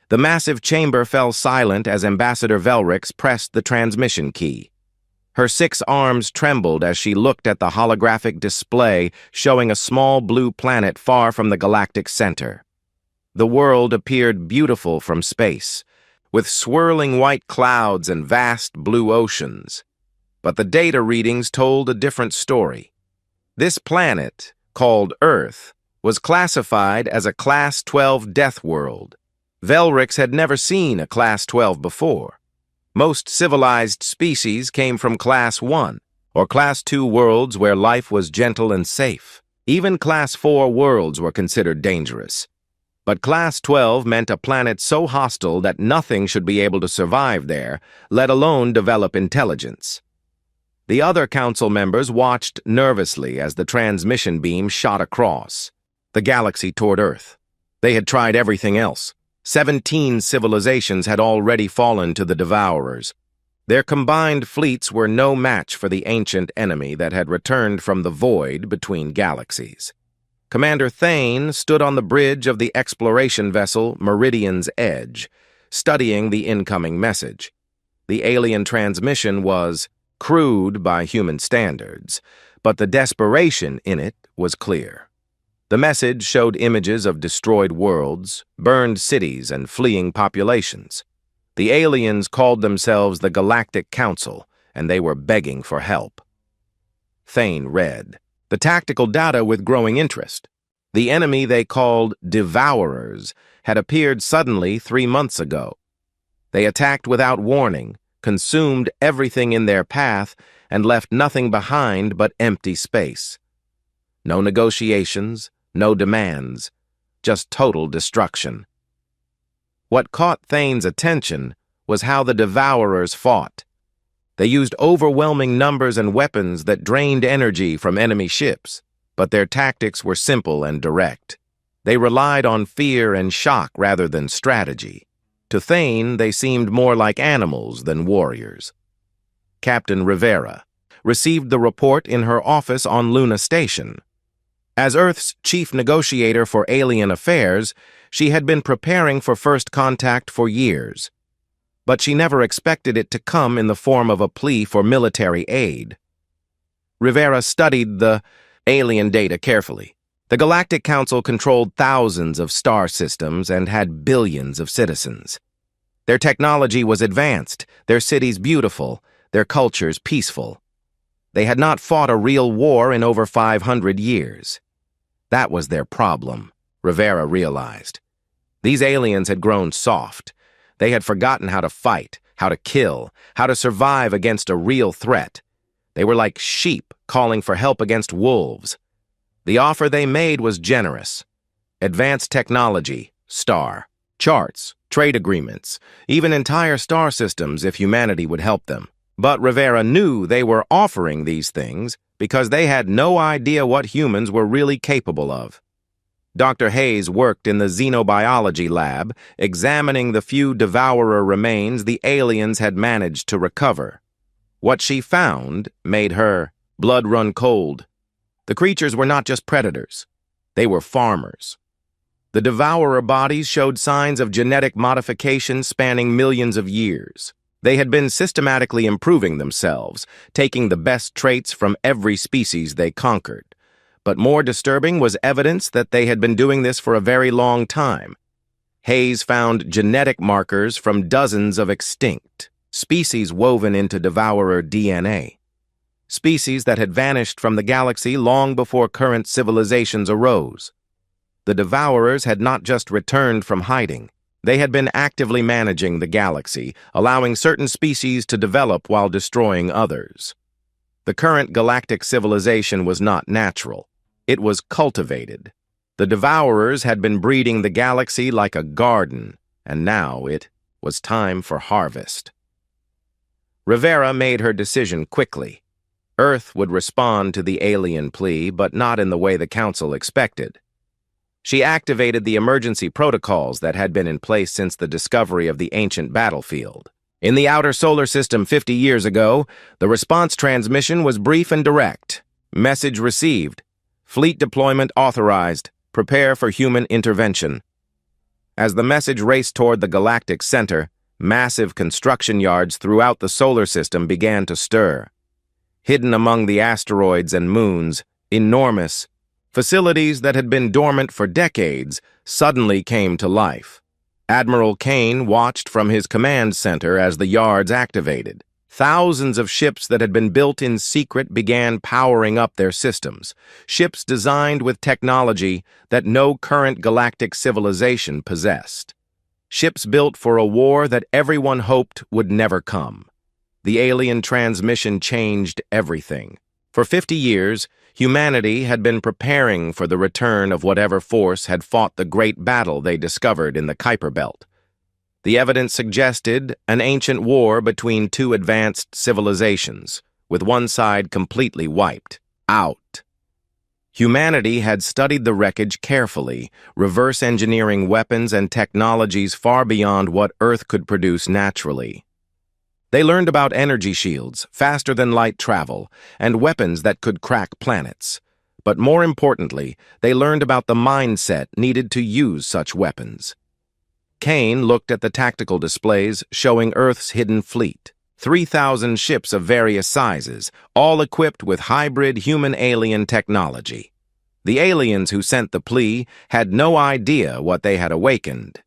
The massive chamber fell silent as Ambassador Velrix pressed the transmission key. Her 6 arms trembled as she looked at the holographic display showing a small blue planet far from the galactic center. The world appeared beautiful from space, with swirling white clouds and vast blue oceans. But the data readings told a different story. This planet, called Earth, was classified as a Class 12 death world. Velrix had never seen a Class 12 before. Most civilized species came from Class 1, or Class 2 worlds where life was gentle and safe. Even Class 4 worlds were considered dangerous. But Class 12 meant a planet so hostile that nothing should be able to survive there, let alone develop intelligence. The other council members watched nervously as the transmission beam shot across the galaxy toward Earth. They had tried everything else. 17 civilizations had already fallen to the Devourers. Their combined fleets were no match for the ancient enemy that had returned from the void between galaxies. Commander Thane stood on the bridge of the exploration vessel Meridian's Edge, studying the incoming message. The alien transmission was crude by human standards, but the desperation in it was clear. The message showed images of destroyed worlds, burned cities, and fleeing populations. The aliens called themselves the Galactic Council, and they were begging for help. Thane read the tactical data with growing interest. The enemy they called Devourers had appeared suddenly 3 months ago. They attacked without warning, consumed everything in their path, and left nothing behind but empty space. No negotiations, no demands, just total destruction. What caught Thane's attention was how the Devourers fought. They used overwhelming numbers and weapons that drained energy from enemy ships, but their tactics were simple and direct. They relied on fear and shock rather than strategy. To Thane, they seemed more like animals than warriors. Captain Rivera received the report in her office on Luna Station. As Earth's chief negotiator for alien affairs, she had been preparing for first contact for years. But she never expected it to come in the form of a plea for military aid. Rivera studied the alien data carefully. The Galactic Council controlled thousands of star systems and had billions of citizens. Their technology was advanced, their cities beautiful, their cultures peaceful. They had not fought a real war in over 500 years. That was their problem, Rivera realized. These aliens had grown soft. They had forgotten how to fight, how to kill, how to survive against a real threat. They were like sheep calling for help against wolves. The offer they made was generous. Advanced technology, star, charts, trade agreements, even entire star systems if humanity would help them. But Rivera knew they were offering these things because they had no idea what humans were really capable of. Dr. Hayes worked in the xenobiology lab, examining the few devourer remains the aliens had managed to recover. What she found made her blood run cold. The creatures were not just predators. They were farmers. The devourer bodies showed signs of genetic modification spanning millions of years. They had been systematically improving themselves, taking the best traits from every species they conquered. But more disturbing was evidence that they had been doing this for a very long time. Hayes found genetic markers from dozens of extinct species woven into devourer DNA. Species that had vanished from the galaxy long before current civilizations arose. The devourers had not just returned from hiding. They had been actively managing the galaxy, allowing certain species to develop while destroying others. The current galactic civilization was not natural. It was cultivated. The Devourers had been breeding the galaxy like a garden, and now it was time for harvest. Rivera made her decision quickly. Earth would respond to the alien plea, but not in the way the Council expected. She activated the emergency protocols that had been in place since the discovery of the ancient battlefield. In the outer solar system 50 years ago, the response transmission was brief and direct. Message received. Fleet deployment authorized. Prepare for human intervention. As the message raced toward the galactic center, massive construction yards throughout the solar system began to stir. Hidden among the asteroids and moons, enormous facilities that had been dormant for decades suddenly came to life. Admiral Kane watched from his command center as the yards activated. Thousands of ships that had been built in secret began powering up their systems, ships designed with technology that no current galactic civilization possessed. Ships built for a war that everyone hoped would never come. The alien transmission changed everything. For 50 years, humanity had been preparing for the return of whatever force had fought the great battle they discovered in the Kuiper Belt. The evidence suggested an ancient war between two advanced civilizations, with one side completely wiped out. Humanity had studied the wreckage carefully, reverse engineering weapons and technologies far beyond what Earth could produce naturally. They learned about energy shields, faster-than-light travel, and weapons that could crack planets. But more importantly, they learned about the mindset needed to use such weapons. Kane looked at the tactical displays showing Earth's hidden fleet. 3,000 ships of various sizes, all equipped with hybrid human-alien technology. The aliens who sent the plea had no idea what they had awakened.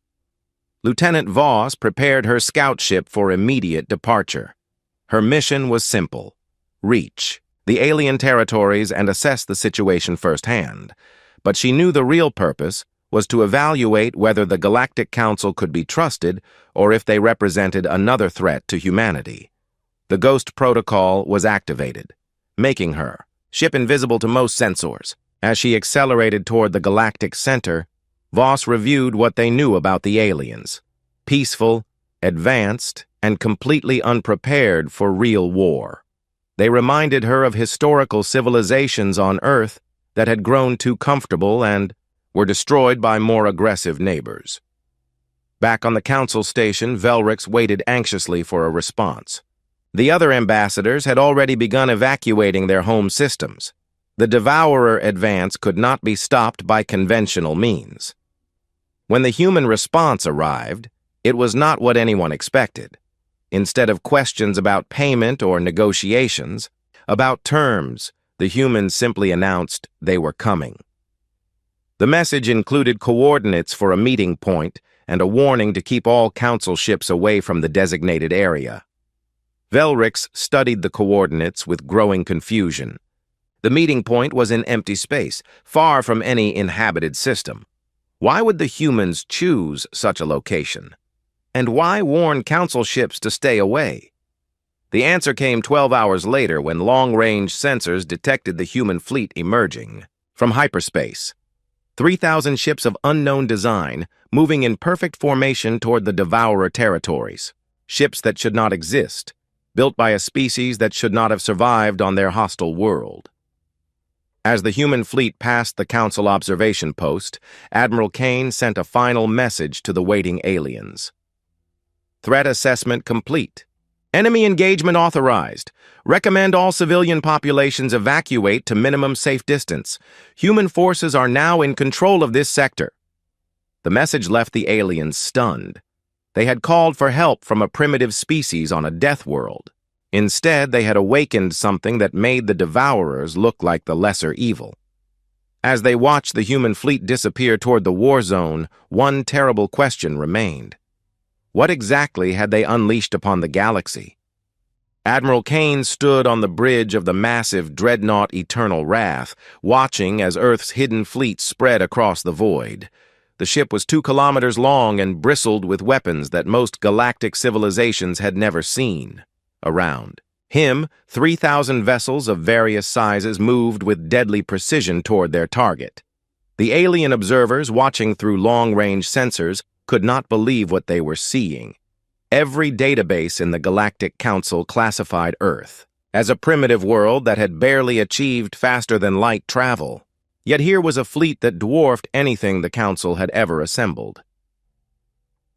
Lieutenant Voss prepared her scout ship for immediate departure. Her mission was simple: reach the alien territories and assess the situation firsthand. But she knew the real purpose was to evaluate whether the Galactic Council could be trusted or if they represented another threat to humanity. The Ghost Protocol was activated, making her ship invisible to most sensors. As she accelerated toward the galactic center, Voss reviewed what they knew about the aliens: peaceful, advanced, and completely unprepared for real war. They reminded her of historical civilizations on Earth that had grown too comfortable and were destroyed by more aggressive neighbors. Back on the council station, Velrix waited anxiously for a response. The other ambassadors had already begun evacuating their home systems. The Devourer advance could not be stopped by conventional means. When the human response arrived, it was not what anyone expected. Instead of questions about payment or negotiations, about terms, the humans simply announced they were coming. The message included coordinates for a meeting point and a warning to keep all council ships away from the designated area. Velrix studied the coordinates with growing confusion. The meeting point was in empty space, far from any inhabited system. Why would the humans choose such a location? And why warn council ships to stay away? The answer came 12 hours later when long-range sensors detected the human fleet emerging from hyperspace. 3,000 ships of unknown design, moving in perfect formation toward the Devourer territories. Ships that should not exist, built by a species that should not have survived on their hostile world. As the human fleet passed the Council observation post, Admiral Kane sent a final message to the waiting aliens. Threat assessment complete. Enemy engagement authorized. Recommend all civilian populations evacuate to minimum safe distance. Human forces are now in control of this sector. The message left the aliens stunned. They had called for help from a primitive species on a death world. Instead, they had awakened something that made the Devourers look like the lesser evil. As they watched the human fleet disappear toward the war zone, one terrible question remained. What exactly had they unleashed upon the galaxy? Admiral Kane stood on the bridge of the massive dreadnought Eternal Wrath, watching as Earth's hidden fleet spread across the void. The ship was 2 kilometers long and bristled with weapons that most galactic civilizations had never seen. Around him, 3,000 vessels of various sizes moved with deadly precision toward their target. The alien observers, watching through long-range sensors, could not believe what they were seeing. Every database in the Galactic Council classified Earth as a primitive world that had barely achieved faster-than-light travel. Yet here was a fleet that dwarfed anything the Council had ever assembled.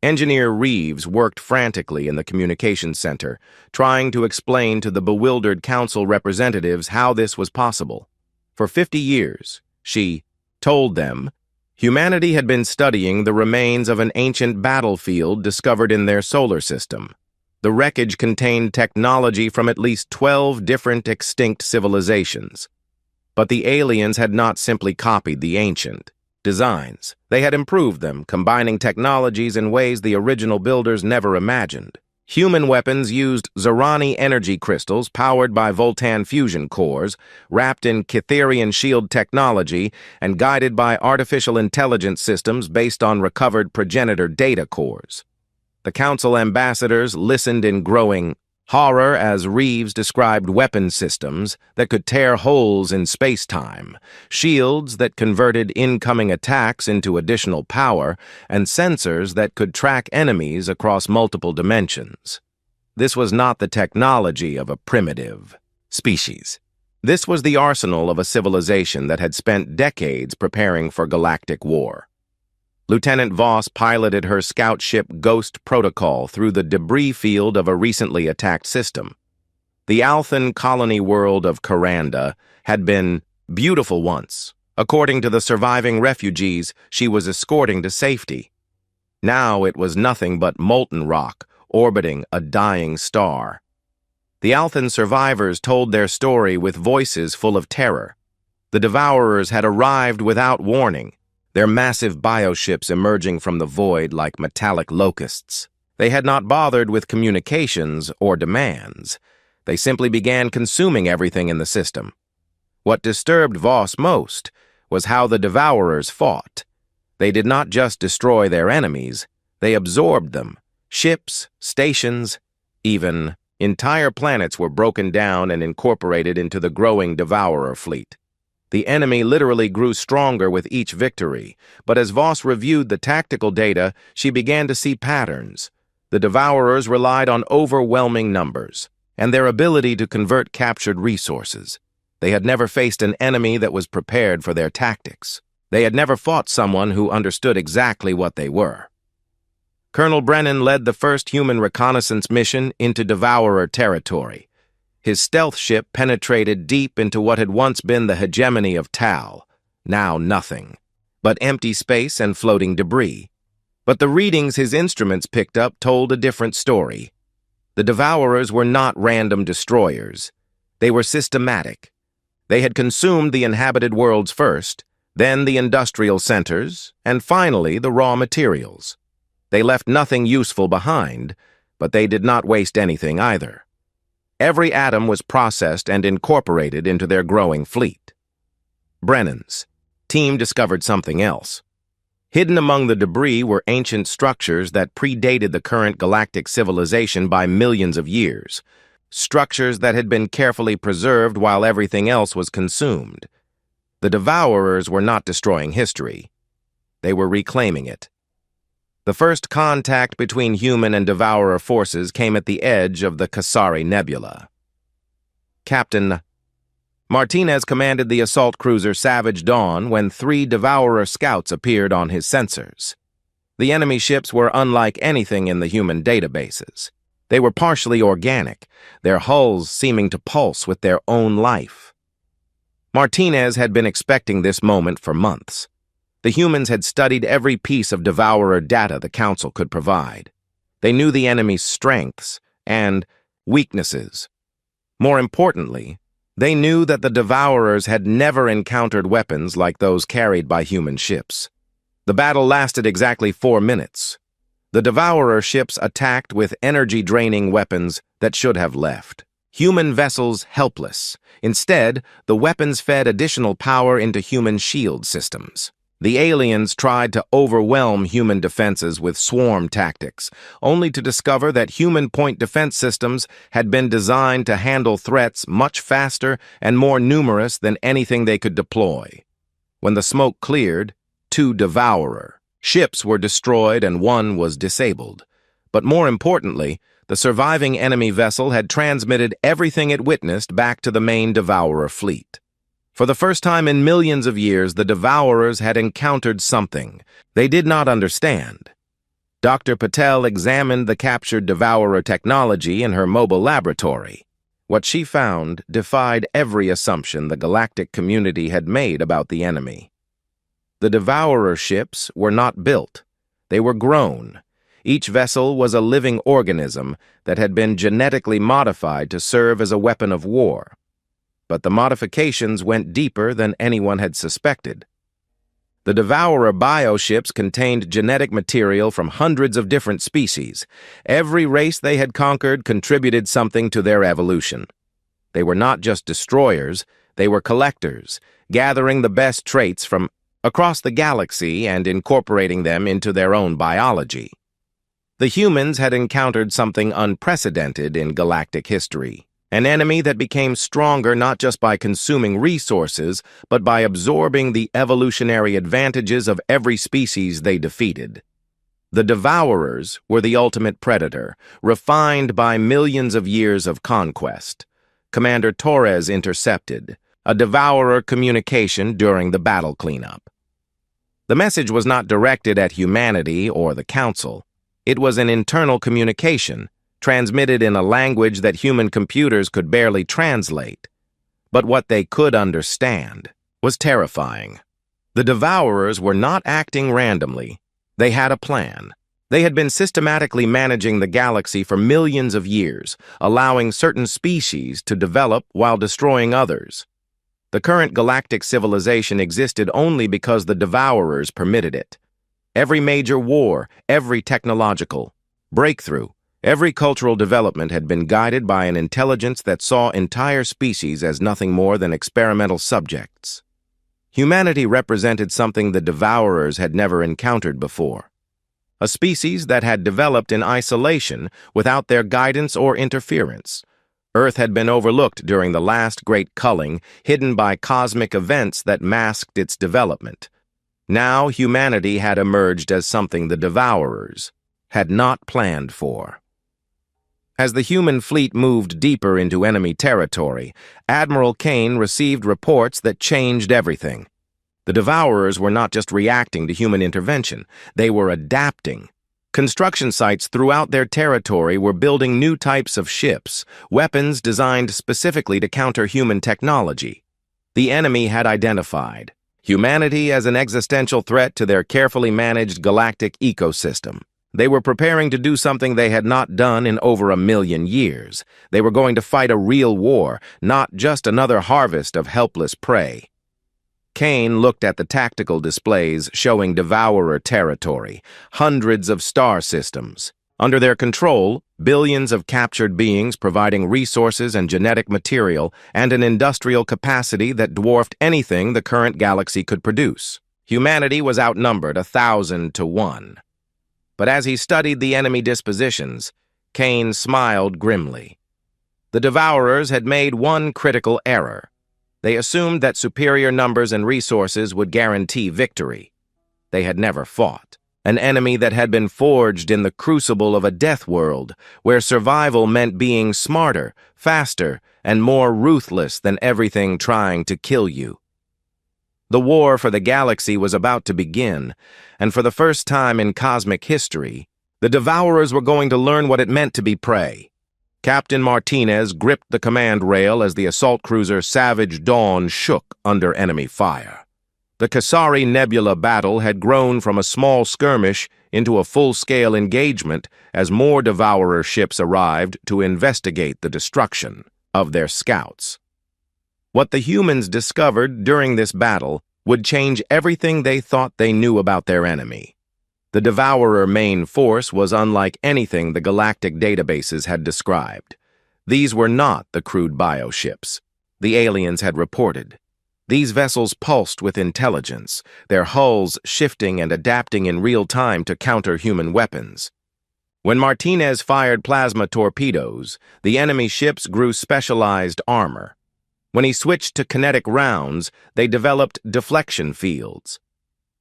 Engineer Reeves worked frantically in the communications center, trying to explain to the bewildered Council representatives how this was possible. For 50 years, she told them, Humanity had been studying the remains of an ancient battlefield discovered in their solar system. The wreckage contained technology from at least 12 different extinct civilizations. But the aliens had not simply copied the ancient designs. They had improved them, combining technologies in ways the original builders never imagined. Human weapons used Zerani energy crystals powered by Voltan fusion cores, wrapped in Cytherian shield technology, and guided by artificial intelligence systems based on recovered progenitor data cores. The Council ambassadors listened in growing horror as Reeves described weapon systems that could tear holes in space-time, shields that converted incoming attacks into additional power, and sensors that could track enemies across multiple dimensions. This was not the technology of a primitive species. This was the arsenal of a civilization that had spent decades preparing for galactic war. Lieutenant Voss piloted her scout ship Ghost Protocol through the debris field of a recently attacked system. The Althan colony world of Karanda had been beautiful once, according to the surviving refugees she was escorting to safety. Now it was nothing but molten rock orbiting a dying star. The Althan survivors told their story with voices full of terror. The Devourers had arrived without warning, their massive bioships emerging from the void like metallic locusts. They had not bothered with communications or demands. They simply began consuming everything in the system. What disturbed Voss most was how the Devourers fought. They did not just destroy their enemies, they absorbed them. Ships, stations, even entire planets were broken down and incorporated into the growing Devourer fleet. The enemy literally grew stronger with each victory, but as Voss reviewed the tactical data, she began to see patterns. The Devourers relied on overwhelming numbers and their ability to convert captured resources. They had never faced an enemy that was prepared for their tactics. They had never fought someone who understood exactly what they were. Colonel Brennan led the first human reconnaissance mission into Devourer territory. His stealth ship penetrated deep into what had once been the hegemony of Tal, now nothing, but empty space and floating debris. But the readings his instruments picked up told a different story. The Devourers were not random destroyers. They were systematic. They had consumed the inhabited worlds first, then the industrial centers, and finally the raw materials. They left nothing useful behind, but they did not waste anything either. Every atom was processed and incorporated into their growing fleet. Brennan's team discovered something else. Hidden among the debris were ancient structures that predated the current galactic civilization by millions of years, structures that had been carefully preserved while everything else was consumed. The Devourers were not destroying history. They were reclaiming it. The first contact between human and Devourer forces came at the edge of the Kasari Nebula. Captain Martinez commanded the assault cruiser Savage Dawn when 3 Devourer scouts appeared on his sensors. The enemy ships were unlike anything in the human databases. They were partially organic, their hulls seeming to pulse with their own life. Martinez had been expecting this moment for months. The humans had studied every piece of Devourer data the Council could provide. They knew the enemy's strengths and weaknesses. More importantly, they knew that the Devourers had never encountered weapons like those carried by human ships. The battle lasted exactly 4 minutes. The Devourer ships attacked with energy-draining weapons that should have left. Human vessels helpless. Instead, the weapons fed additional power into human shield systems. The aliens tried to overwhelm human defenses with swarm tactics, only to discover that human point defense systems had been designed to handle threats much faster and more numerous than anything they could deploy. When the smoke cleared, 2 Devourer ships were destroyed and 1 was disabled. But more importantly, the surviving enemy vessel had transmitted everything it witnessed back to the main Devourer fleet. For the first time in millions of years, the Devourers had encountered something they did not understand. Dr. Patel examined the captured Devourer technology in her mobile laboratory. What she found defied every assumption the galactic community had made about the enemy. The Devourer ships were not built. They were grown. Each vessel was a living organism that had been genetically modified to serve as a weapon of war. But the modifications went deeper than anyone had suspected. The Devourer bioships contained genetic material from hundreds of different species. Every race they had conquered contributed something to their evolution. They were not just destroyers, they were collectors, gathering the best traits from across the galaxy and incorporating them into their own biology. The humans had encountered something unprecedented in galactic history, an enemy that became stronger not just by consuming resources, but by absorbing the evolutionary advantages of every species they defeated. The Devourers were the ultimate predator, refined by millions of years of conquest. Commander Torres intercepted a Devourer communication during the battle cleanup. The message was not directed at humanity or the Council. It was an internal communication, transmitted in a language that human computers could barely translate. But what they could understand was terrifying. The Devourers were not acting randomly. They had a plan. They had been systematically managing the galaxy for millions of years, allowing certain species to develop while destroying others. The current galactic civilization existed only because the Devourers permitted it. Every major war, every technological breakthrough, every cultural development had been guided by an intelligence that saw entire species as nothing more than experimental subjects. Humanity represented something the Devourers had never encountered before. A species that had developed in isolation without their guidance or interference. Earth had been overlooked during the last great culling, hidden by cosmic events that masked its development. Now humanity had emerged as something the Devourers had not planned for. As the human fleet moved deeper into enemy territory, Admiral Kane received reports that changed everything. The Devourers were not just reacting to human intervention, they were adapting. Construction sites throughout their territory were building new types of ships, weapons designed specifically to counter human technology. The enemy had identified humanity as an existential threat to their carefully managed galactic ecosystem. They were preparing to do something they had not done in over 1,000,000 years. They were going to fight a real war, not just another harvest of helpless prey. Kane looked at the tactical displays showing Devourer territory, hundreds of star systems. Under their control, billions of captured beings providing resources and genetic material and an industrial capacity that dwarfed anything the current galaxy could produce. Humanity was outnumbered 1,000 to 1. But as he studied the enemy dispositions, Kane smiled grimly. The Devourers had made one critical error. They assumed that superior numbers and resources would guarantee victory. They had never fought. An enemy that had been forged in the crucible of a death world, where survival meant being smarter, faster, and more ruthless than everything trying to kill you. The war for the galaxy was about to begin, and for the first time in cosmic history, the Devourers were going to learn what it meant to be prey. Captain Martinez gripped the command rail as the assault cruiser Savage Dawn shook under enemy fire. The Kasari Nebula battle had grown from a small skirmish into a full-scale engagement as more Devourer ships arrived to investigate the destruction of their scouts. What the humans discovered during this battle would change everything they thought they knew about their enemy. The Devourer main force was unlike anything the galactic databases had described. These were not the crude bioships the aliens had reported. These vessels pulsed with intelligence, their hulls shifting and adapting in real time to counter human weapons. When Martinez fired plasma torpedoes, the enemy ships grew specialized armor. When he switched to kinetic rounds, they developed deflection fields.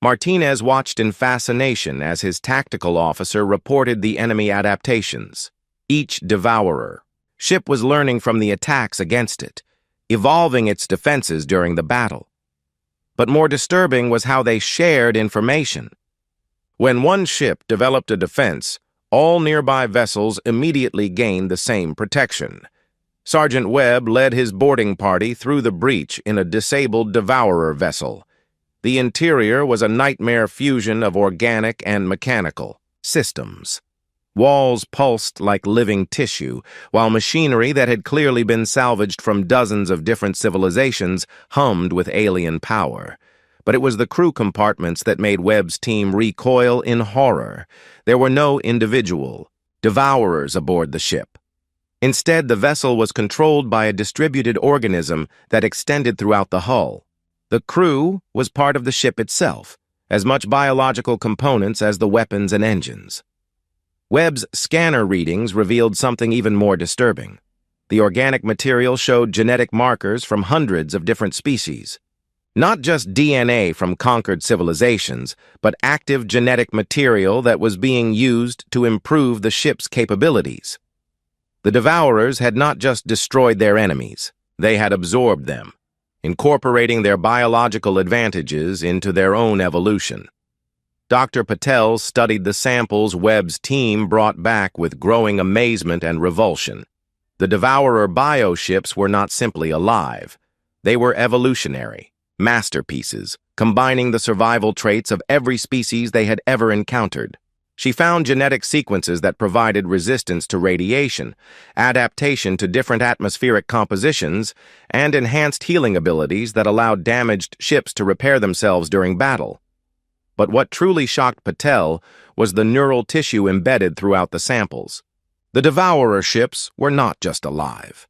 Martinez watched in fascination as his tactical officer reported the enemy adaptations. Each Devourer ship was learning from the attacks against it, evolving its defenses during the battle. But more disturbing was how they shared information. When one ship developed a defense, all nearby vessels immediately gained the same protection. Sergeant Webb led his boarding party through the breach in a disabled Devourer vessel. The interior was a nightmare fusion of organic and mechanical systems. Walls pulsed like living tissue, while machinery that had clearly been salvaged from dozens of different civilizations hummed with alien power. But it was the crew compartments that made Webb's team recoil in horror. There were no individual devourers aboard the ship. Instead, the vessel was controlled by a distributed organism that extended throughout the hull. The crew was part of the ship itself, as much biological components as the weapons and engines. Webb's scanner readings revealed something even more disturbing. The organic material showed genetic markers from hundreds of different species. Not just DNA from conquered civilizations, but active genetic material that was being used to improve the ship's capabilities. The Devourers had not just destroyed their enemies, they had absorbed them, incorporating their biological advantages into their own evolution. Dr. Patel studied the samples Webb's team brought back with growing amazement and revulsion. The Devourer bioships were not simply alive. They were evolutionary masterpieces, combining the survival traits of every species they had ever encountered. She found genetic sequences that provided resistance to radiation, adaptation to different atmospheric compositions, and enhanced healing abilities that allowed damaged ships to repair themselves during battle. But what truly shocked Patel was the neural tissue embedded throughout the samples. The Devourer ships were not just alive.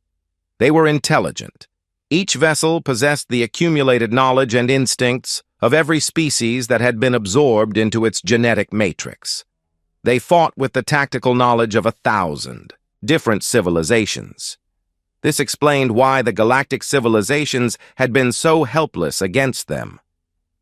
They were intelligent. Each vessel possessed the accumulated knowledge and instincts of every species that had been absorbed into its genetic matrix. They fought with the tactical knowledge of 1,000 different civilizations. This explained why the galactic civilizations had been so helpless against them.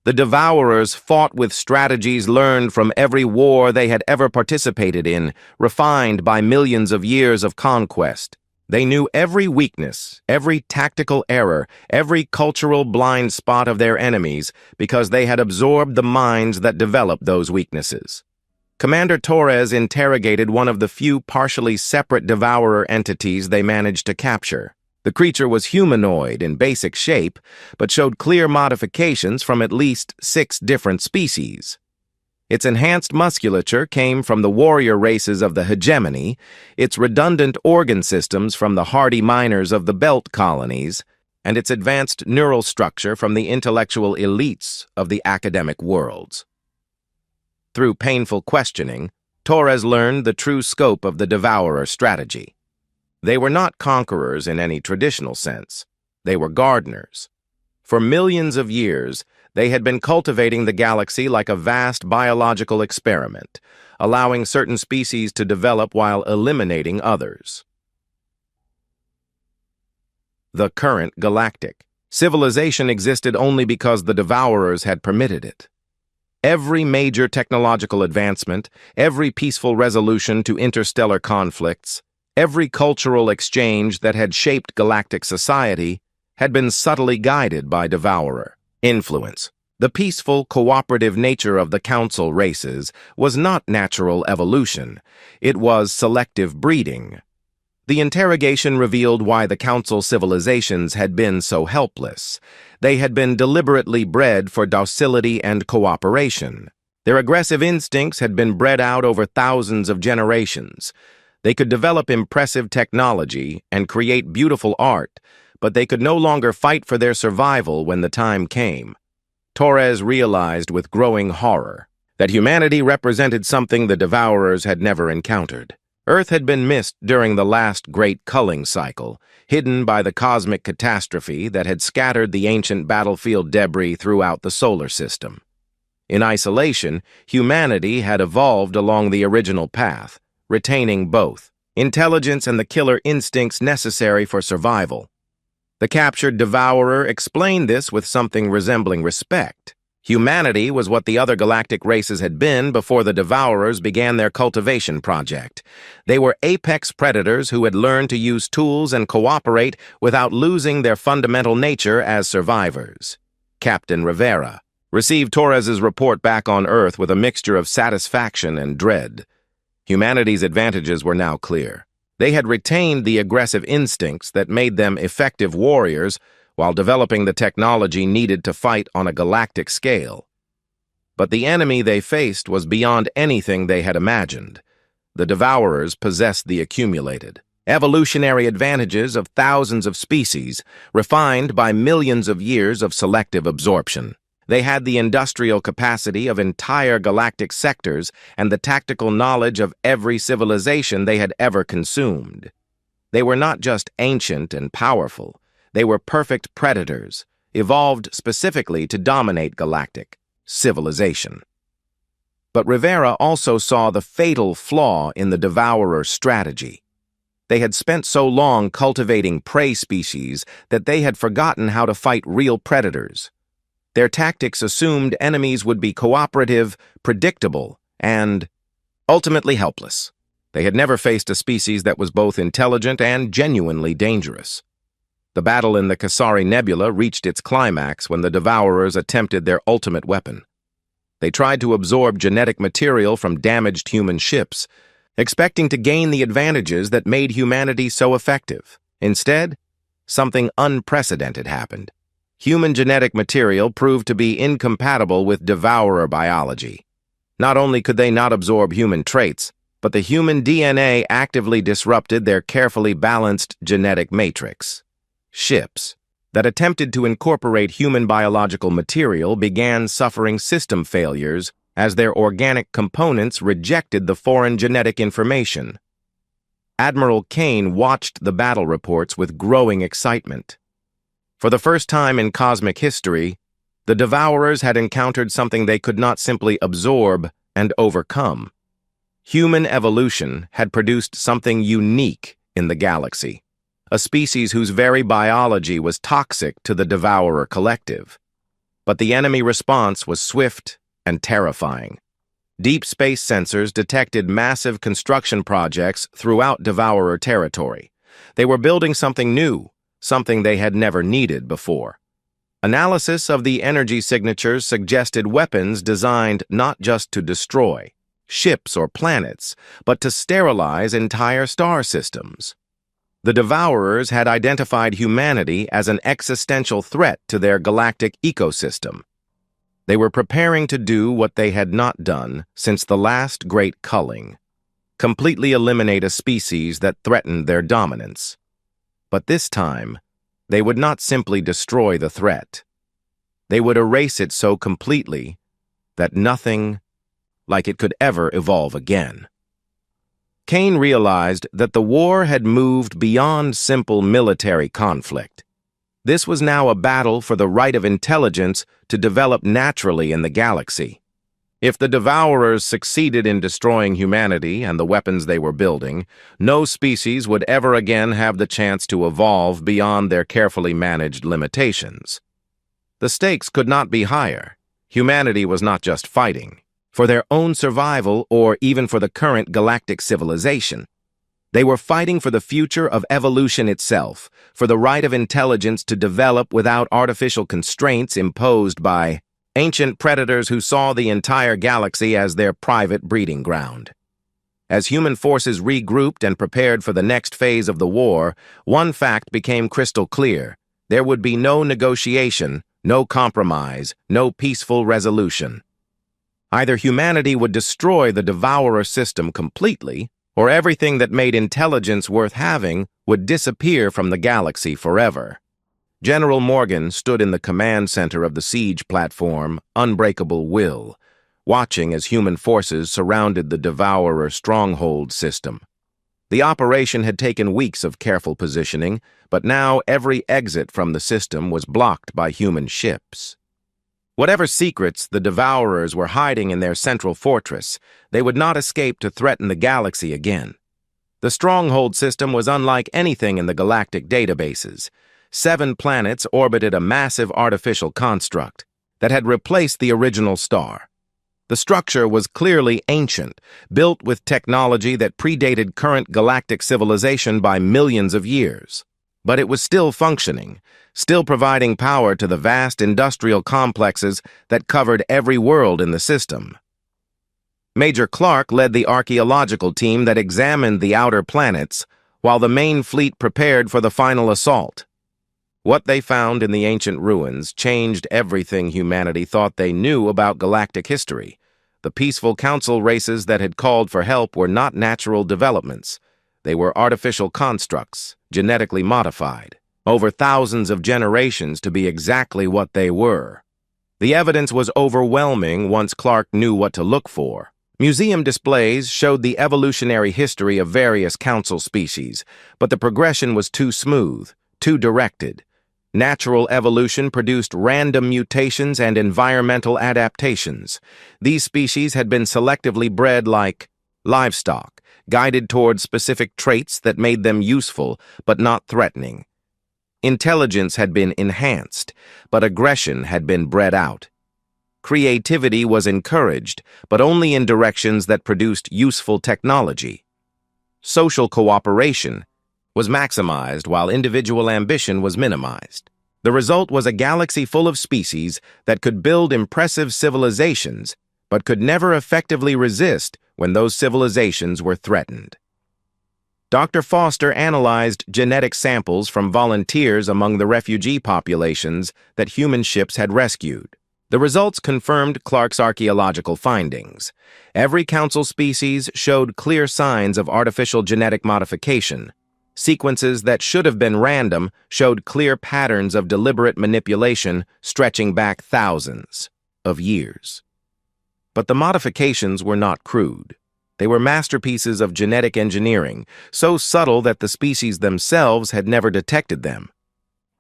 The Devourers fought with strategies learned from every war they had ever participated in, refined by millions of years of conquest. They knew every weakness, every tactical error, every cultural blind spot of their enemies because they had absorbed the minds that developed those weaknesses. Commander Torres interrogated one of the few partially separate Devourer entities they managed to capture. The creature was humanoid in basic shape, but showed clear modifications from at least 6 different species. Its enhanced musculature came from the warrior races of the hegemony, its redundant organ systems from the hardy miners of the belt colonies, and its advanced neural structure from the intellectual elites of the academic worlds. Through painful questioning, Torres learned the true scope of the Devourer strategy. They were not conquerors in any traditional sense. They were gardeners. For millions of years, they had been cultivating the galaxy like a vast biological experiment, allowing certain species to develop while eliminating others. The current galactic. Civilization existed only because the Devourers had permitted it. Every major technological advancement, every peaceful resolution to interstellar conflicts, every cultural exchange that had shaped galactic society had been subtly guided by Devourer influence. The peaceful, cooperative nature of the Council races was not natural evolution. It was selective breeding. The interrogation revealed why the Council civilizations had been so helpless. They had been deliberately bred for docility and cooperation. Their aggressive instincts had been bred out over thousands of generations. They could develop impressive technology and create beautiful art, but they could no longer fight for their survival when the time came. Torres realized with growing horror that humanity represented something the Devourers had never encountered. Earth had been missed during the last great culling cycle, hidden by the cosmic catastrophe that had scattered the ancient battlefield debris throughout the solar system. In isolation, humanity had evolved along the original path, retaining both intelligence and the killer instincts necessary for survival. The captured Devourer explained this with something resembling respect. Humanity was what the other galactic races had been before the Devourers began their cultivation project. They were apex predators who had learned to use tools and cooperate without losing their fundamental nature as survivors. Captain Rivera received Torres's report back on Earth with a mixture of satisfaction and dread. Humanity's advantages were now clear. They had retained the aggressive instincts that made them effective warriors, while developing the technology needed to fight on a galactic scale. But the enemy they faced was beyond anything they had imagined. The Devourers possessed the accumulated evolutionary advantages of thousands of species, refined by millions of years of selective absorption. They had the industrial capacity of entire galactic sectors and the tactical knowledge of every civilization they had ever consumed. They were not just ancient and powerful, they were perfect predators, evolved specifically to dominate galactic civilization. But Rivera also saw the fatal flaw in the Devourer strategy. They had spent so long cultivating prey species that they had forgotten how to fight real predators. Their tactics assumed enemies would be cooperative, predictable, and ultimately helpless. They had never faced a species that was both intelligent and genuinely dangerous. The battle in the Kasari Nebula reached its climax when the Devourers attempted their ultimate weapon. They tried to absorb genetic material from damaged human ships, expecting to gain the advantages that made humanity so effective. Instead, something unprecedented happened. Human genetic material proved to be incompatible with Devourer biology. Not only could they not absorb human traits, but the human DNA actively disrupted their carefully balanced genetic matrix. Ships that attempted to incorporate human biological material began suffering system failures as their organic components rejected the foreign genetic information. Admiral Kane watched the battle reports with growing excitement. For the first time in cosmic history, the Devourers had encountered something they could not simply absorb and overcome. Human evolution had produced something unique in the galaxy, a species whose very biology was toxic to the Devourer collective. But the enemy response was swift and terrifying. Deep space sensors detected massive construction projects throughout Devourer territory. They were building something new, something they had never needed before. Analysis of the energy signatures suggested weapons designed not just to destroy ships or planets, but to sterilize entire star systems. The Devourers had identified humanity as an existential threat to their galactic ecosystem. They were preparing to do what they had not done since the last great culling: completely eliminate a species that threatened their dominance. But this time, they would not simply destroy the threat. They would erase it so completely that nothing like it could ever evolve again. Kane realized that the war had moved beyond simple military conflict. This was now a battle for the right of intelligence to develop naturally in the galaxy. If the Devourers succeeded in destroying humanity and the weapons they were building, no species would ever again have the chance to evolve beyond their carefully managed limitations. The stakes could not be higher. Humanity was not just fighting for their own survival or even for the current galactic civilization. They were fighting for the future of evolution itself, for the right of intelligence to develop without artificial constraints imposed by ancient predators who saw the entire galaxy as their private breeding ground. As human forces regrouped and prepared for the next phase of the war, one fact became crystal clear: there would be no negotiation, no compromise, no peaceful resolution. Either humanity would destroy the Devourer system completely, or everything that made intelligence worth having would disappear from the galaxy forever. General Morgan stood in the command center of the siege platform, Unbreakable Will, watching as human forces surrounded the Devourer stronghold system. The operation had taken weeks of careful positioning, but now every exit from the system was blocked by human ships. Whatever secrets the Devourers were hiding in their central fortress, they would not escape to threaten the galaxy again. The stronghold system was unlike anything in the galactic databases. 7 planets orbited a massive artificial construct that had replaced the original star. The structure was clearly ancient, built with technology that predated current galactic civilization by millions of years. But it was still functioning, still providing power to the vast industrial complexes that covered every world in the system. Major Clark led the archaeological team that examined the outer planets, while the main fleet prepared for the final assault. What they found in the ancient ruins changed everything humanity thought they knew about galactic history. The peaceful council races that had called for help were not natural developments. They were artificial constructs, genetically modified, over thousands of generations to be exactly what they were. The evidence was overwhelming once Clark knew what to look for. Museum displays showed the evolutionary history of various council species, but the progression was too smooth, too directed. Natural evolution produced random mutations and environmental adaptations. These species had been selectively bred like livestock, guided toward specific traits that made them useful but not threatening. Intelligence had been enhanced, but aggression had been bred out. Creativity was encouraged, but only in directions that produced useful technology. Social cooperation was maximized while individual ambition was minimized. The result was a galaxy full of species that could build impressive civilizations, but could never effectively resist when those civilizations were threatened. Dr. Foster analyzed genetic samples from volunteers among the refugee populations that human ships had rescued. The results confirmed Clark's archaeological findings. Every council species showed clear signs of artificial genetic modification. Sequences that should have been random showed clear patterns of deliberate manipulation stretching back thousands of years. But the modifications were not crude. They were masterpieces of genetic engineering, so subtle that the species themselves had never detected them.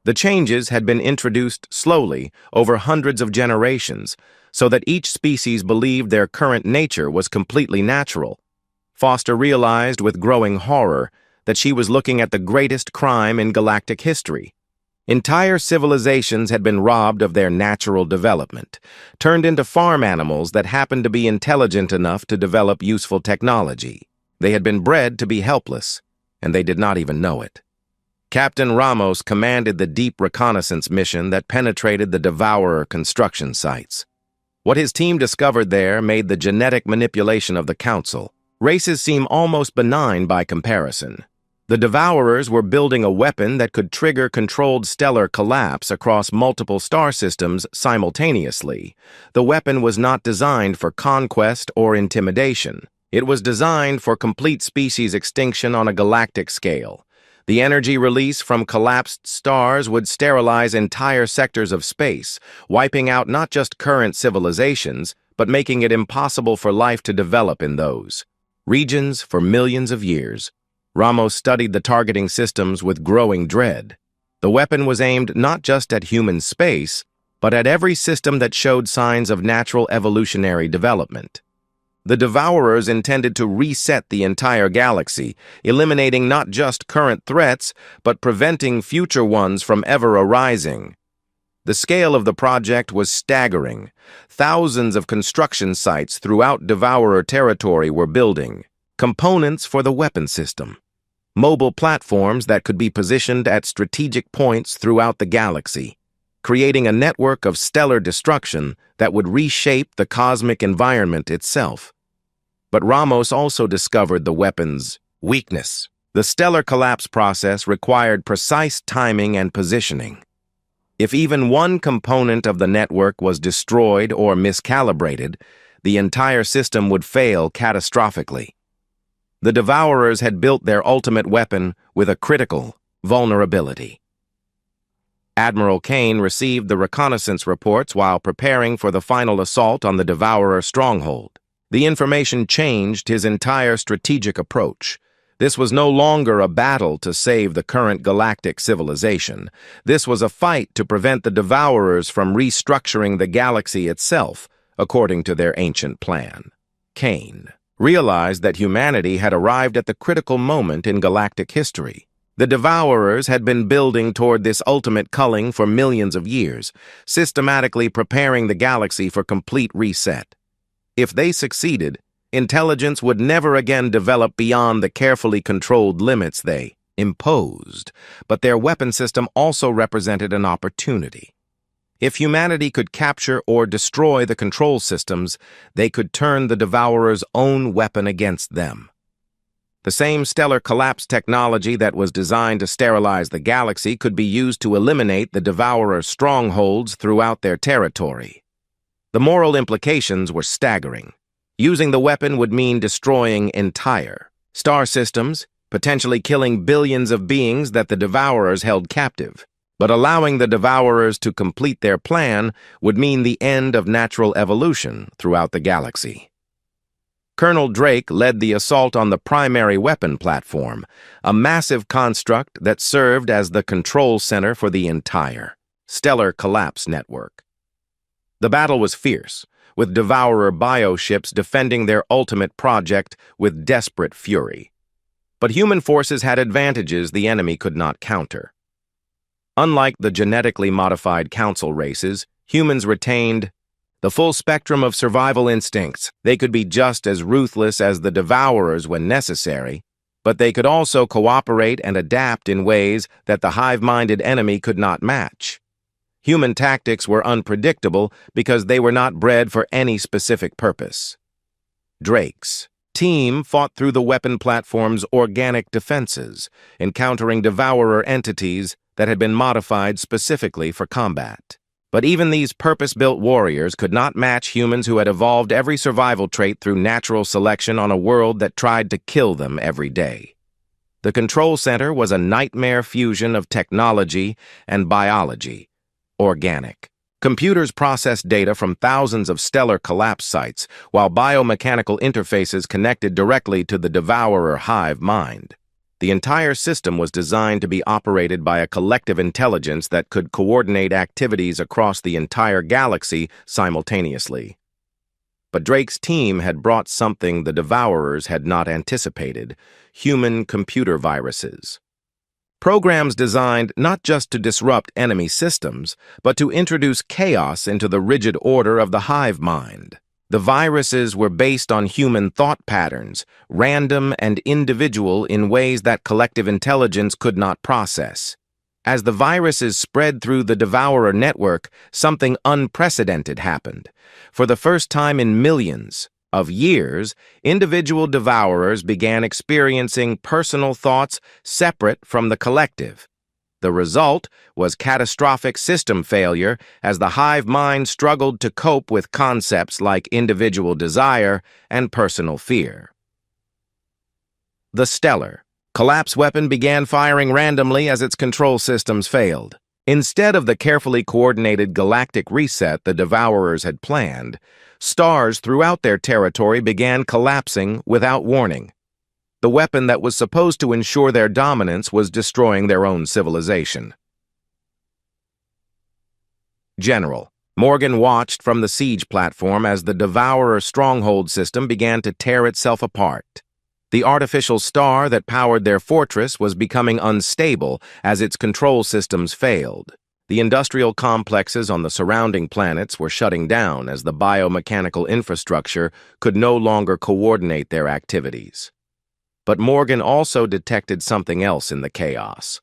The changes had been introduced slowly over hundreds of generations, so that each species believed their current nature was completely natural. Foster realized with growing horror that she was looking at the greatest crime in galactic history. Entire civilizations had been robbed of their natural development, turned into farm animals that happened to be intelligent enough to develop useful technology. They had been bred to be helpless, and they did not even know it. Captain Ramos commanded the deep reconnaissance mission that penetrated the Devourer construction sites. What his team discovered there made the genetic manipulation of the Council. Races seem almost benign by comparison. The Devourers were building a weapon that could trigger controlled stellar collapse across multiple star systems simultaneously. The weapon was not designed for conquest or intimidation. It was designed for complete species extinction on a galactic scale. The energy release from collapsed stars would sterilize entire sectors of space, wiping out not just current civilizations, but making it impossible for life to develop in those regions for millions of years. Ramos studied the targeting systems with growing dread. The weapon was aimed not just at human space, but at every system that showed signs of natural evolutionary development. The Devourers intended to reset the entire galaxy, eliminating not just current threats, but preventing future ones from ever arising. The scale of the project was staggering. Thousands of construction sites throughout Devourer territory were building components for the weapon system, mobile platforms that could be positioned at strategic points throughout the galaxy, creating a network of stellar destruction that would reshape the cosmic environment itself. But Ramos also discovered the weapon's weakness. The stellar collapse process required precise timing and positioning. If even one component of the network was destroyed or miscalibrated, the entire system would fail catastrophically. The Devourers had built their ultimate weapon with a critical vulnerability. Admiral Kane received the reconnaissance reports while preparing for the final assault on the Devourer stronghold. The information changed his entire strategic approach. This was no longer a battle to save the current galactic civilization. This was a fight to prevent the Devourers from restructuring the galaxy itself, according to their ancient plan. Kane realized that humanity had arrived at the critical moment in galactic history. The Devourers had been building toward this ultimate culling for millions of years, systematically preparing the galaxy for complete reset. If they succeeded, intelligence would never again develop beyond the carefully controlled limits they imposed, but their weapon system also represented an opportunity. If humanity could capture or destroy the control systems, they could turn the Devourer's own weapon against them. The same stellar collapse technology that was designed to sterilize the galaxy could be used to eliminate the Devourer's strongholds throughout their territory. The moral implications were staggering. Using the weapon would mean destroying entire star systems, potentially killing billions of beings that the Devourers held captive. But allowing the Devourers to complete their plan would mean the end of natural evolution throughout the galaxy. Colonel Drake led the assault on the primary weapon platform, a massive construct that served as the control center for the entire stellar collapse network. The battle was fierce, with Devourer bioships defending their ultimate project with desperate fury. But human forces had advantages the enemy could not counter. Unlike the genetically modified council races, humans retained the full spectrum of survival instincts. They could be just as ruthless as the Devourers when necessary, but they could also cooperate and adapt in ways that the hive-minded enemy could not match. Human tactics were unpredictable because they were not bred for any specific purpose. Drake's team fought through the weapon platform's organic defenses, encountering Devourer entities that had been modified specifically for combat. But even these purpose-built warriors could not match humans who had evolved every survival trait through natural selection on a world that tried to kill them every day. The control center was a nightmare fusion of technology and biology, organic. Computers processed data from thousands of stellar collapse sites, while biomechanical interfaces connected directly to the Devourer hive mind. The entire system was designed to be operated by a collective intelligence that could coordinate activities across the entire galaxy simultaneously. But Drake's team had brought something the Devourers had not anticipated: human computer viruses. Programs designed not just to disrupt enemy systems, but to introduce chaos into the rigid order of the hive mind. The viruses were based on human thought patterns, random and individual in ways that collective intelligence could not process. As the viruses spread through the Devourer network, something unprecedented happened. For the first time in millions of years, individual Devourers began experiencing personal thoughts separate from the collective. The result was catastrophic system failure as the hive mind struggled to cope with concepts like individual desire and personal fear. The stellar collapse weapon began firing randomly as its control systems failed. Instead of the carefully coordinated galactic reset the Devourers had planned, stars throughout their territory began collapsing without warning. The weapon that was supposed to ensure their dominance was destroying their own civilization. General Morgan watched from the siege platform as the Devourer stronghold system began to tear itself apart. The artificial star that powered their fortress was becoming unstable as its control systems failed. The industrial complexes on the surrounding planets were shutting down as the biomechanical infrastructure could no longer coordinate their activities. But Morgan also detected something else in the chaos.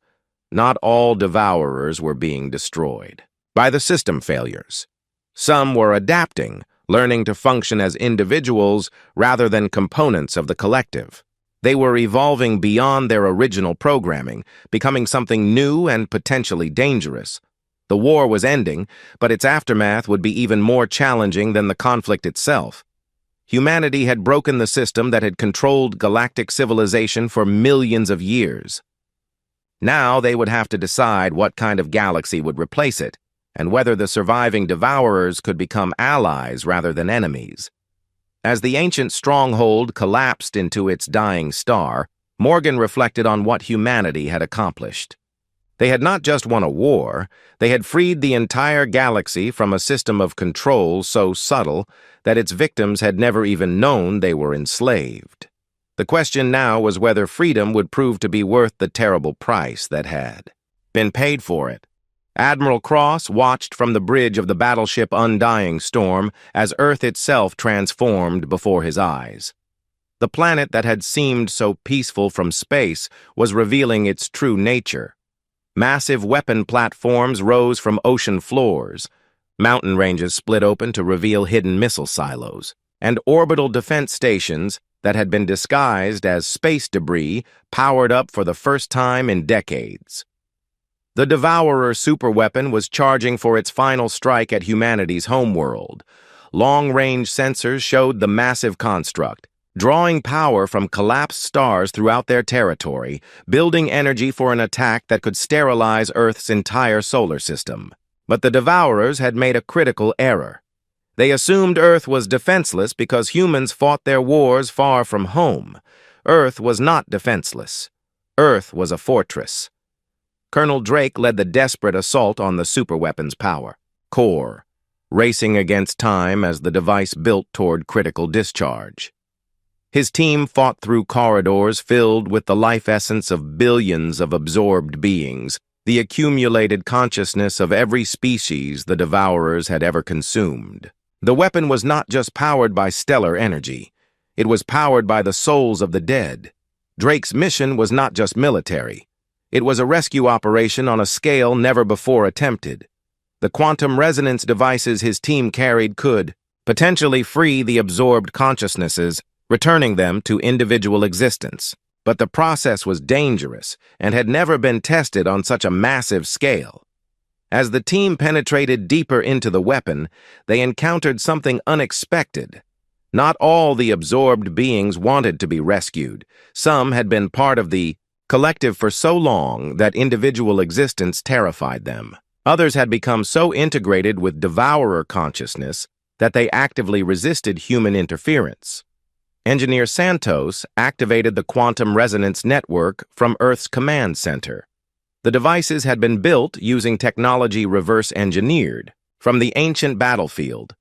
Not all Devourers were being destroyed by the system failures. Some were adapting, learning to function as individuals rather than components of the collective. They were evolving beyond their original programming, becoming something new and potentially dangerous. The war was ending, but its aftermath would be even more challenging than the conflict itself. Humanity had broken the system that had controlled galactic civilization for millions of years. Now they would have to decide what kind of galaxy would replace it, and whether the surviving Devourers could become allies rather than enemies. As the ancient stronghold collapsed into its dying star, Morgan reflected on what humanity had accomplished. They had not just won a war, they had freed the entire galaxy from a system of control so subtle that its victims had never even known they were enslaved. The question now was whether freedom would prove to be worth the terrible price that had been paid for it. Admiral Cross watched from the bridge of the battleship Undying Storm as Earth itself transformed before his eyes. The planet that had seemed so peaceful from space was revealing its true nature. Massive weapon platforms rose from ocean floors, mountain ranges split open to reveal hidden missile silos, and orbital defense stations that had been disguised as space debris powered up for the first time in decades. The Devourer superweapon was charging for its final strike at humanity's homeworld. Long-range sensors showed the massive construct, drawing power from collapsed stars throughout their territory, building energy for an attack that could sterilize Earth's entire solar system. But the Devourers had made a critical error. They assumed Earth was defenseless because humans fought their wars far from home. Earth was not defenseless. Earth was a fortress. Colonel Drake led the desperate assault on the superweapon's power core, racing against time as the device built toward critical discharge. His team fought through corridors filled with the life essence of billions of absorbed beings, the accumulated consciousness of every species the Devourers had ever consumed. The weapon was not just powered by stellar energy. It was powered by the souls of the dead. Drake's mission was not just military. It was a rescue operation on a scale never before attempted. The quantum resonance devices his team carried could potentially free the absorbed consciousnesses, returning them to individual existence. But the process was dangerous and had never been tested on such a massive scale. As the team penetrated deeper into the weapon, they encountered something unexpected. Not all the absorbed beings wanted to be rescued. Some had been part of the collective for so long that individual existence terrified them. Others had become so integrated with Devourer consciousness that they actively resisted human interference. Engineer Santos activated the quantum resonance network from Earth's command center. The devices had been built using technology reverse-engineered from the ancient battlefield,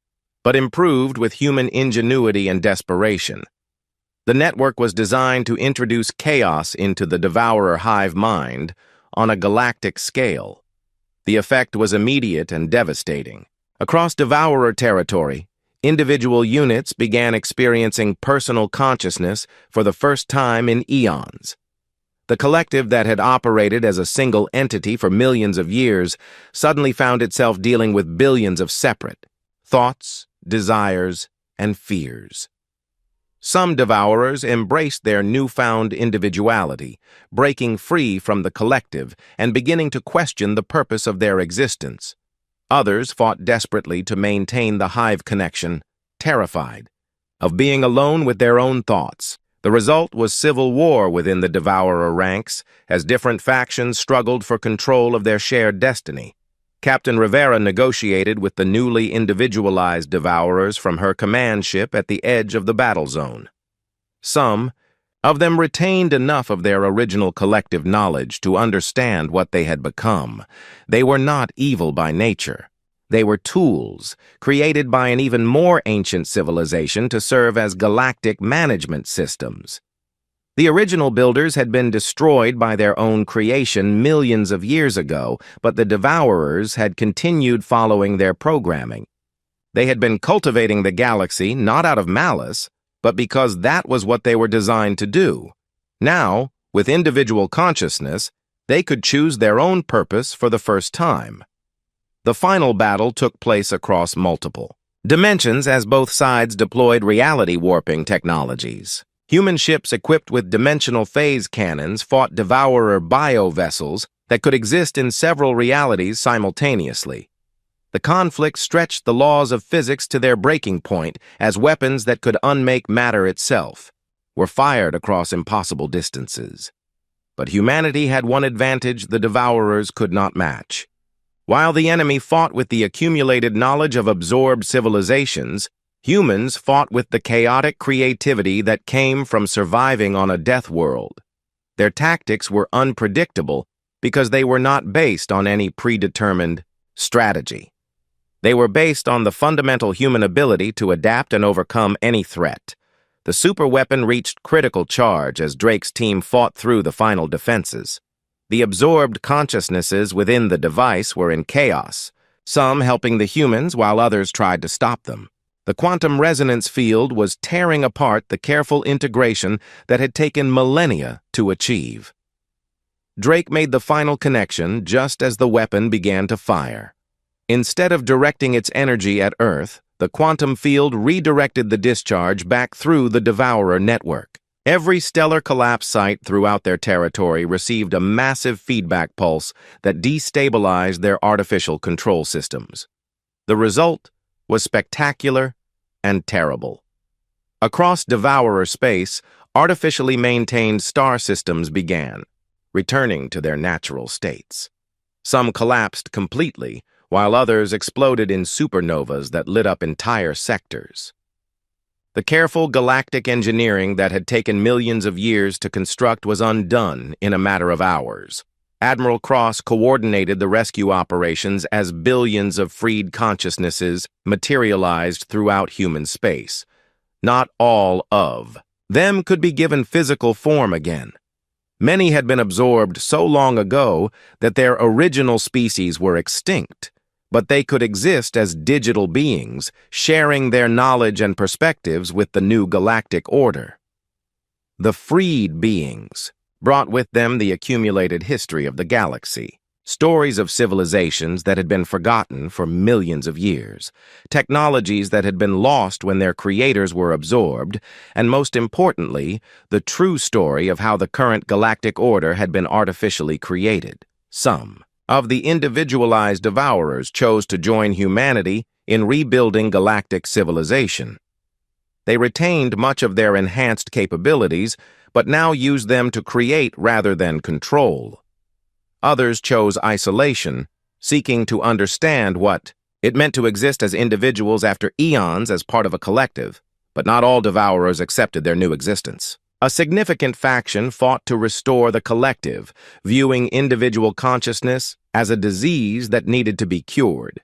but improved with human ingenuity and desperation. The network was designed to introduce chaos into the Devourer hive mind on a galactic scale. The effect was immediate and devastating. Across Devourer territory, individual units began experiencing personal consciousness for the first time in eons. The collective that had operated as a single entity for millions of years suddenly found itself dealing with billions of separate thoughts, desires, and fears. Some Devourers embraced their newfound individuality, breaking free from the collective and beginning to question the purpose of their existence. Others fought desperately to maintain the hive connection, terrified of being alone with their own thoughts. The result was civil war within the Devourer ranks as different factions struggled for control of their shared destiny. Captain Rivera negotiated with the newly individualized Devourers from her command ship at the edge of the battle zone. Some of them retained enough of their original collective knowledge to understand what they had become. They were not evil by nature. They were tools, created by an even more ancient civilization to serve as galactic management systems. The original builders had been destroyed by their own creation millions of years ago, but the Devourers had continued following their programming. They had been cultivating the galaxy not out of malice, but because that was what they were designed to do. Now, with individual consciousness, they could choose their own purpose for the first time. The final battle took place across multiple dimensions as both sides deployed reality warping technologies. Human ships equipped with dimensional phase cannons fought Devourer bio-vessels that could exist in several realities simultaneously. The conflict stretched the laws of physics to their breaking point as weapons that could unmake matter itself were fired across impossible distances. But humanity had one advantage the Devourers could not match. While the enemy fought with the accumulated knowledge of absorbed civilizations, humans fought with the chaotic creativity that came from surviving on a death world. Their tactics were unpredictable because they were not based on any predetermined strategy. They were based on the fundamental human ability to adapt and overcome any threat. The superweapon reached critical charge as Drake's team fought through the final defenses. The absorbed consciousnesses within the device were in chaos, some helping the humans while others tried to stop them. The quantum resonance field was tearing apart the careful integration that had taken millennia to achieve. Drake made the final connection just as the weapon began to fire. Instead of directing its energy at Earth, The quantum field redirected the discharge back through the Devourer network. Every stellar collapse site throughout their territory received a massive feedback pulse that destabilized their artificial control systems. The result was spectacular and terrible. Across Devourer space, artificially maintained star systems began, returning to their natural states. Some collapsed completely, while others exploded in supernovas that lit up entire sectors. The careful galactic engineering that had taken millions of years to construct was undone in a matter of hours. Admiral Cross coordinated the rescue operations as billions of freed consciousnesses materialized throughout human space. Not all of them could be given physical form again. Many had been absorbed so long ago that their original species were extinct, but they could exist as digital beings, sharing their knowledge and perspectives with the new galactic order. The freed beings brought with them the accumulated history of the galaxy, stories of civilizations that had been forgotten for millions of years, technologies that had been lost when their creators were absorbed, and most importantly, the true story of how the current galactic order had been artificially created. Some of the individualized Devourers chose to join humanity in rebuilding galactic civilization. They retained much of their enhanced capabilities, but now used them to create rather than control. Others chose isolation, seeking to understand what it meant to exist as individuals after eons as part of a collective, but not all Devourers accepted their new existence. A significant faction fought to restore the collective, viewing individual consciousness as a disease that needed to be cured.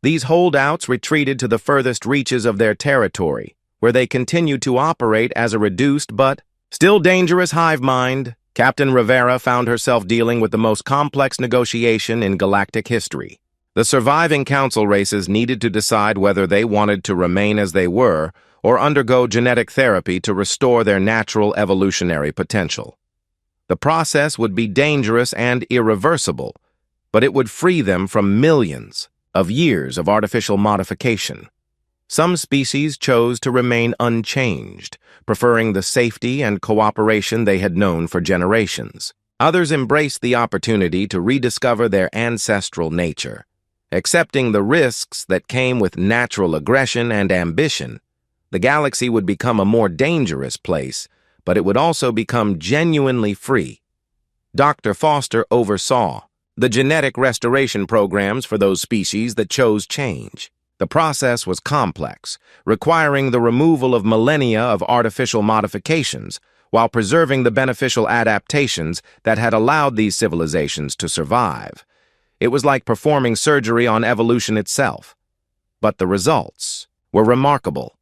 These holdouts retreated to the furthest reaches of their territory, where they continued to operate as a reduced but still dangerous hive mind. Captain Rivera found herself dealing with the most complex negotiation in galactic history. The surviving council races needed to decide whether they wanted to remain as they were or undergo genetic therapy to restore their natural evolutionary potential. The process would be dangerous and irreversible, but it would free them from millions of years of artificial modification. Some species chose to remain unchanged, preferring the safety and cooperation they had known for generations. Others embraced the opportunity to rediscover their ancestral nature, accepting the risks that came with natural aggression and ambition. The galaxy would become a more dangerous place, but it would also become genuinely free. Dr. Foster oversaw the genetic restoration programs for those species that chose change. The process was complex, requiring the removal of millennia of artificial modifications while preserving the beneficial adaptations that had allowed these civilizations to survive. It was like performing surgery on evolution itself. But the results were remarkable.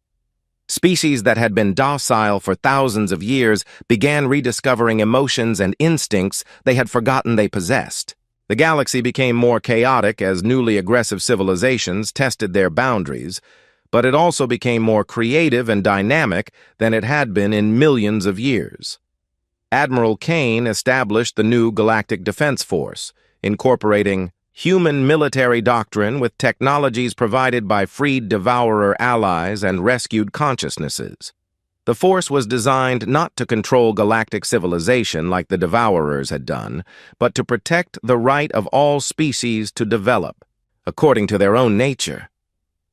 Species that had been docile for thousands of years began rediscovering emotions and instincts they had forgotten they possessed. The galaxy became more chaotic as newly aggressive civilizations tested their boundaries, but it also became more creative and dynamic than it had been in millions of years. Admiral Kane established the new Galactic Defense Force, incorporating human military doctrine with technologies provided by freed Devourer allies and rescued consciousnesses. The force was designed not to control galactic civilization like the Devourers had done, but to protect the right of all species to develop, according to their own nature.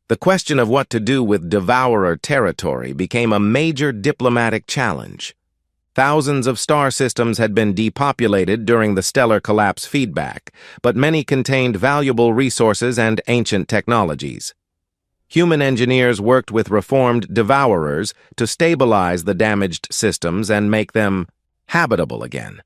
The question of what to do with Devourer territory became a major diplomatic challenge. Thousands of star systems had been depopulated during the stellar collapse feedback, but many contained valuable resources and ancient technologies. Human engineers worked with reformed Devourers to stabilize the damaged systems and make them habitable again.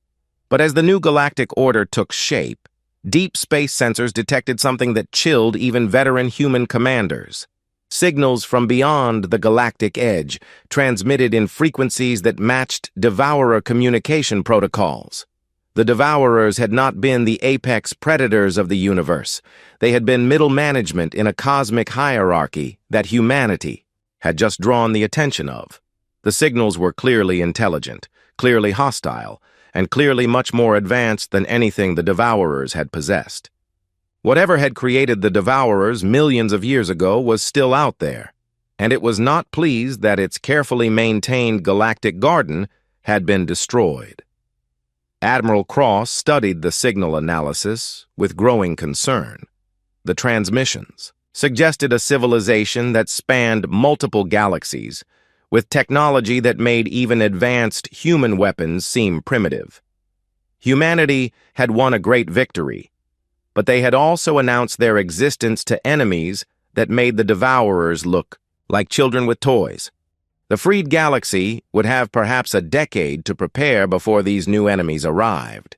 But as the new galactic order took shape, deep space sensors detected something that chilled even veteran human commanders. Signals from beyond the galactic edge, transmitted in frequencies that matched Devourer communication protocols. The Devourers had not been the apex predators of the universe. They had been middle management in a cosmic hierarchy that humanity had just drawn the attention of. The signals were clearly intelligent, clearly hostile, and clearly much more advanced than anything the Devourers had possessed. Whatever had created the Devourers millions of years ago was still out there, and it was not pleased that its carefully maintained galactic garden had been destroyed. Admiral Cross studied the signal analysis with growing concern. The transmissions suggested a civilization that spanned multiple galaxies, with technology that made even advanced human weapons seem primitive. Humanity had won a great victory, but they had also announced their existence to enemies that made the Devourers look like children with toys. The freed galaxy would have perhaps a decade to prepare before these new enemies arrived.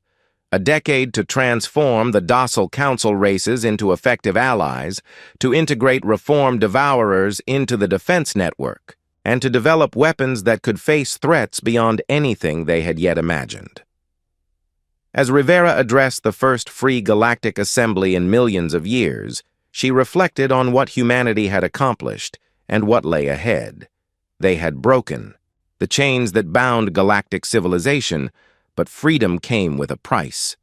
A decade to transform the docile council races into effective allies, to integrate reformed Devourers into the defense network, and to develop weapons that could face threats beyond anything they had yet imagined. As Rivera addressed the first free galactic assembly in millions of years, she reflected on what humanity had accomplished and what lay ahead. They had broken the chains that bound galactic civilization, but freedom came with a price.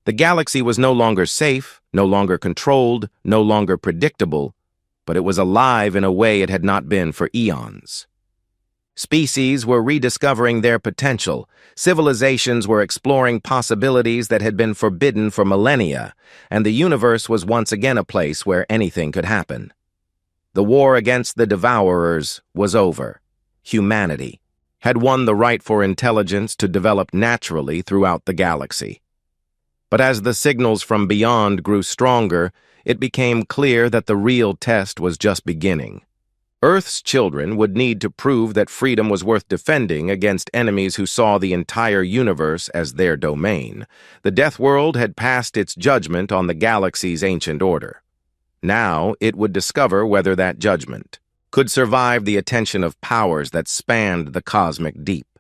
The galaxy was no longer safe, no longer controlled, no longer predictable, but it was alive in a way it had not been for eons. Species were rediscovering their potential. Civilizations were exploring possibilities that had been forbidden for millennia, and the universe was once again a place where anything could happen. The war against the Devourers was over. Humanity had won the right for intelligence to develop naturally throughout the galaxy. But as the signals from beyond grew stronger, it became clear that the real test was just beginning. Earth's children would need to prove that freedom was worth defending against enemies who saw the entire universe as their domain. The Deathworld had passed its judgment on the galaxy's ancient order. Now it would discover whether that judgment could survive the attention of powers that spanned the cosmic deep.